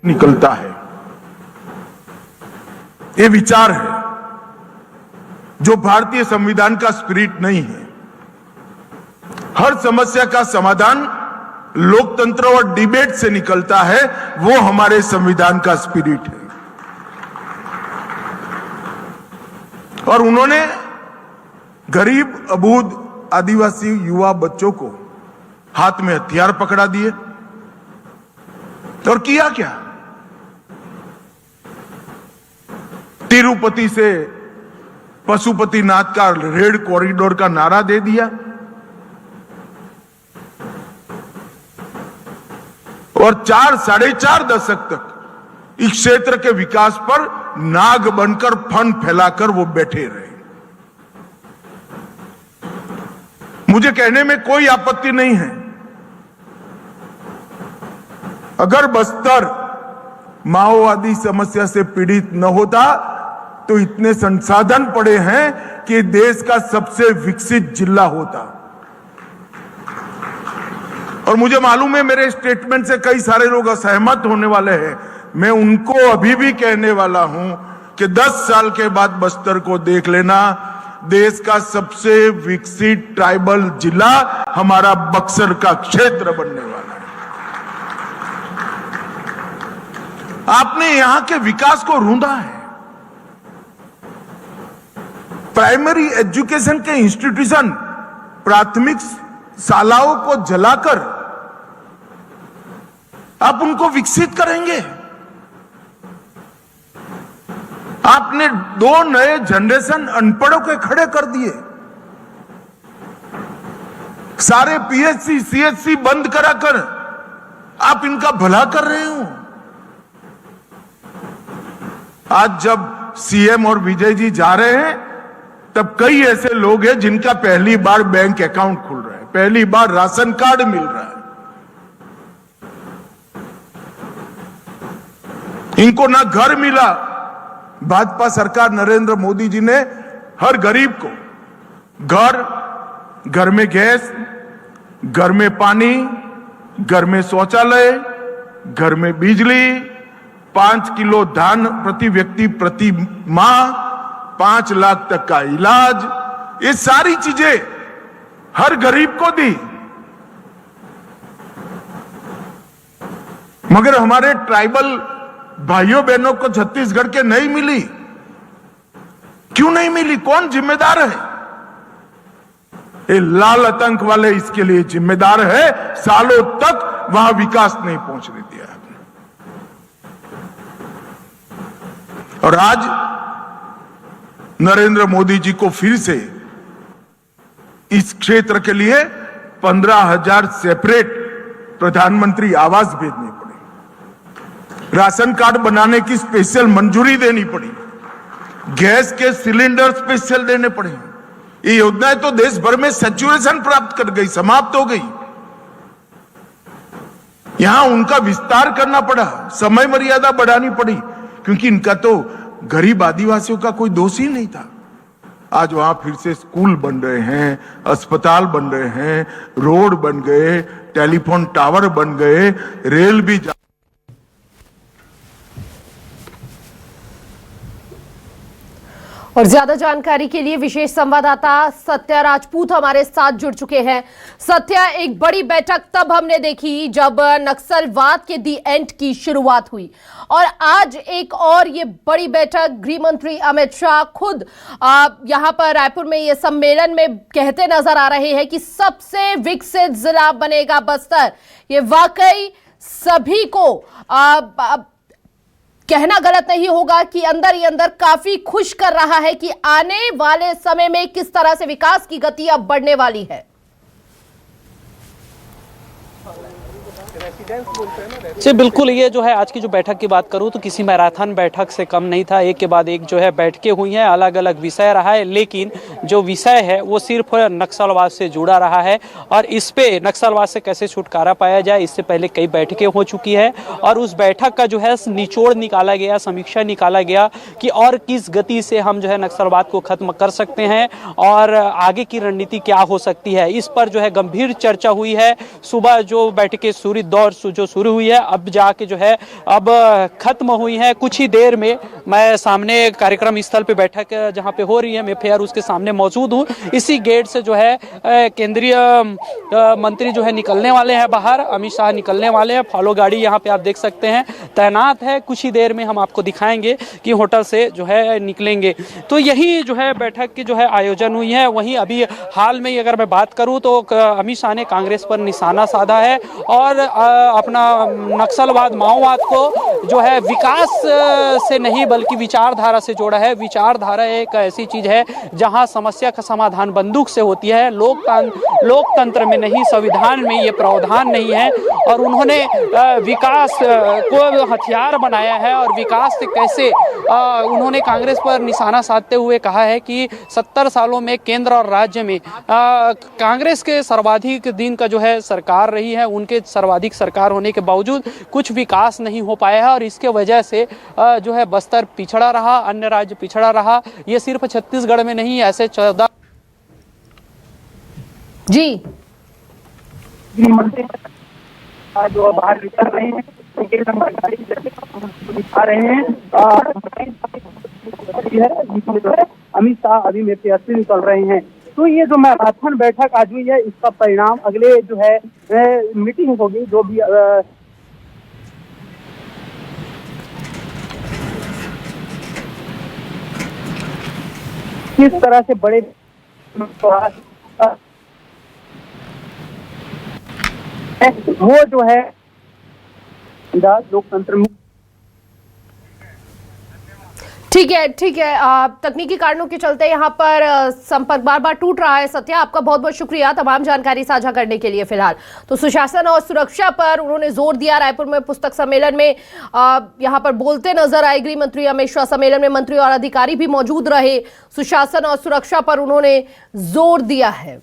निकलता है। ये विचार है जो भारतीय संविधान का स्पिरिट नहीं है। हर समस्या का समाधान लोकतंत्र और डिबेट से निकलता है, वो हमारे संविधान का स्पिरिट है। और उन्होंने गरीब, अबूझ, आदिवासी युवा बच्चों को हाथ में हथियार पकड़ा दिए और किया क्या? तिरुपति से पशुपतिनाथ का रेड कॉरिडोर का नारा दे दिया और 4-4.5 दशक तक इस क्षेत्र के विकास पर नाग बनकर फन फैलाकर वो बैठे रहे। मुझे कहने में कोई आपत्ति नहीं है, अगर बस्तर माओवादी समस्या से पीड़ित न होता तो इतने संसाधन पड़े हैं कि देश का सबसे विकसित जिला होता। और मुझे मालूम है मेरे स्टेटमेंट से कई सारे लोग असहमत होने वाले हैं। मैं उनको अभी भी कहने वाला हूं कि 10 साल के बाद बस्तर को देख लेना, देश का सबसे विकसित ट्राइबल जिला हमारा बक्सर का क्षेत्र बनने वाला है। आपने यहां के विकास को रूंधा है। प्राइमरी एजुकेशन के इंस्टीट्यूशन, प्राथमिक शालाओं को जलाकर आप उनको विकसित करेंगे। आपने 2 नए जनरेशन अनपढ़ों के खड़े कर दिए। सारे पीएचसी, सीएचसी बंद कराकर आप इनका भला कर रहे हो। आज जब सीएम और विजय जी जा रहे हैं तब कई ऐसे लोग हैं जिनका पहली बार बैंक अकाउंट खुल रहा है, पहली बार राशन कार्ड मिल रहा है। इनको ना घर मिला। भाजपा सरकार नरेंद्र मोदी जी ने हर गरीब को घर में गैस, घर में पानी, घर में शौचालय, घर में बिजली, 5 किलो धान प्रति व्यक्ति प्रति माह, 5 लाख तक का इलाज, ये सारी चीजें हर गरीब को दी। मगर हमारे ट्राइबल भाइयों बहनों को छत्तीसगढ़ के नहीं मिली। क्यों नहीं मिली? कौन जिम्मेदार है? ये लाल आतंक वाले इसके लिए जिम्मेदार है। सालों तक वहां विकास नहीं पहुंचने दिया आपने। और आज नरेंद्र मोदी जी को फिर से इस क्षेत्र के लिए 15,000 सेपरेट प्रधानमंत्री आवास भेजने पड़े, राशन कार्ड बनाने की स्पेशल मंजूरी देनी पड़ी, गैस के सिलेंडर स्पेशल देने पड़े। ये योजनाएं तो देश भर में सैचुरेशन प्राप्त कर गई, समाप्त हो गई। यहां उनका विस्तार करना पड़ा, समय मर्यादा बढ़ानी पड़ी, क्योंकि इनका तो गरीब आदिवासियों का कोई दोष ही नहीं था। आज वहां फिर से स्कूल बन रहे हैं, अस्पताल बन रहे हैं, रोड बन गए, टेलीफोन टावर बन गए, रेल भी और ज्यादा जानकारी के लिए विशेष संवाददाता सत्या राजपूत हमारे साथ जुड़ चुके हैं। सत्या, एक बड़ी बैठक तब हमने देखी जब नक्सलवाद के दी एंड की शुरुआत हुई, और आज एक और ये बड़ी बैठक गृह मंत्री अमित शाह खुद यहां पर रायपुर में ये सम्मेलन में कहते नजर आ रहे हैं कि सबसे विकसित जिला बनेगा बस्तर। ये वाकई सभी को कहना गलत नहीं होगा कि अंदर ही अंदर काफी खुश कर रहा है कि आने वाले समय में किस तरह से विकास की गति अब बढ़ने वाली है। जी बिल्कुल, ये जो है आज की जो बैठक की बात करूं तो किसी मैराथन बैठक से कम नहीं था। एक के बाद एक जो है बैठकें हुई हैं, अलग अलग विषय रहा है, लेकिन जो विषय है वो सिर्फ नक्सलवाद से जुड़ा रहा है और इस पे नक्सलवाद से कैसे छुटकारा पाया जाए, इससे पहले कई बैठकें हो चुकी है और उस बैठक का जो है निचोड़ निकाला गया, समीक्षा निकाला गया कि और किस गति से हम जो है नक्सलवाद को खत्म कर सकते हैं और आगे की रणनीति क्या हो सकती है। इस पर जो है गंभीर चर्चा हुई है। सुबह जो बैठकें शुरू पूरी दौड़ जो शुरू हुई है अब जाके जो है अब खत्म हुई है। कुछ ही देर में मैं सामने कार्यक्रम स्थल पे बैठक जहाँ पे हो रही है मेफेयर उसके सामने मौजूद हूँ। इसी गेट से जो है केंद्रीय मंत्री जो है निकलने वाले हैं बाहर, अमित शाह निकलने वाले हैं। फॉलो गाड़ी यहाँ पे आप देख सकते हैं तैनात है। कुछ ही देर में हम आपको दिखाएंगे कि होटल से जो है निकलेंगे। तो यही जो है बैठक की जो है आयोजन हुई है। वहीं अभी हाल में ही अगर मैं बात करूं तो अमित शाह ने कांग्रेस पर निशाना साधा है और अपना नक्सलवाद माओवाद को जो है विकास से नहीं बल्कि विचारधारा से जोड़ा है। विचारधारा एक ऐसी चीज है जहां समस्या का समाधान बंदूक से होती है, लोकतंत्र में नहीं, संविधान में ये प्रावधान नहीं है। और उन्होंने विकास को हथियार बनाया है और विकास से कैसे उन्होंने कांग्रेस पर निशाना साधते हुए कहा है कि 70 सालों में केंद्र और राज्य में कांग्रेस के सर्वाधिक दिन का जो है सरकार रही है, उनके सर्वाधिक सरकार होने के बावजूद कुछ विकास नहीं हो पाया है और इसके वजह से जो है बस्तर पिछड़ा रहा, अन्य राज्य पिछड़ा रहा। ये सिर्फ छत्तीसगढ़ में नहीं, ऐसे 14 जी जो बाहर निकल रहे हैं दिखा रहे हैं अमित शाह अभी मेफेयर से निकल रहे हैं। तो ये जो मैराथन बैठक आज हुई है इसका परिणाम अगले जो है मीटिंग होगी जो भी किस तरह से बड़े वो जो है लोकतंत्र में ठीक है। तकनीकी कारणों के चलते यहाँ पर संपर्क बार बार टूट रहा है। सत्या, आपका बहुत बहुत शुक्रिया तमाम जानकारी साझा करने के लिए। फिलहाल तो सुशासन और सुरक्षा पर उन्होंने जोर दिया। रायपुर में पुस्तक सम्मेलन में यहाँ पर बोलते नजर आए गृह मंत्री अमित शाह। सम्मेलन में मंत्री और अधिकारी भी मौजूद रहे। सुशासन और सुरक्षा पर उन्होंने जोर दिया है।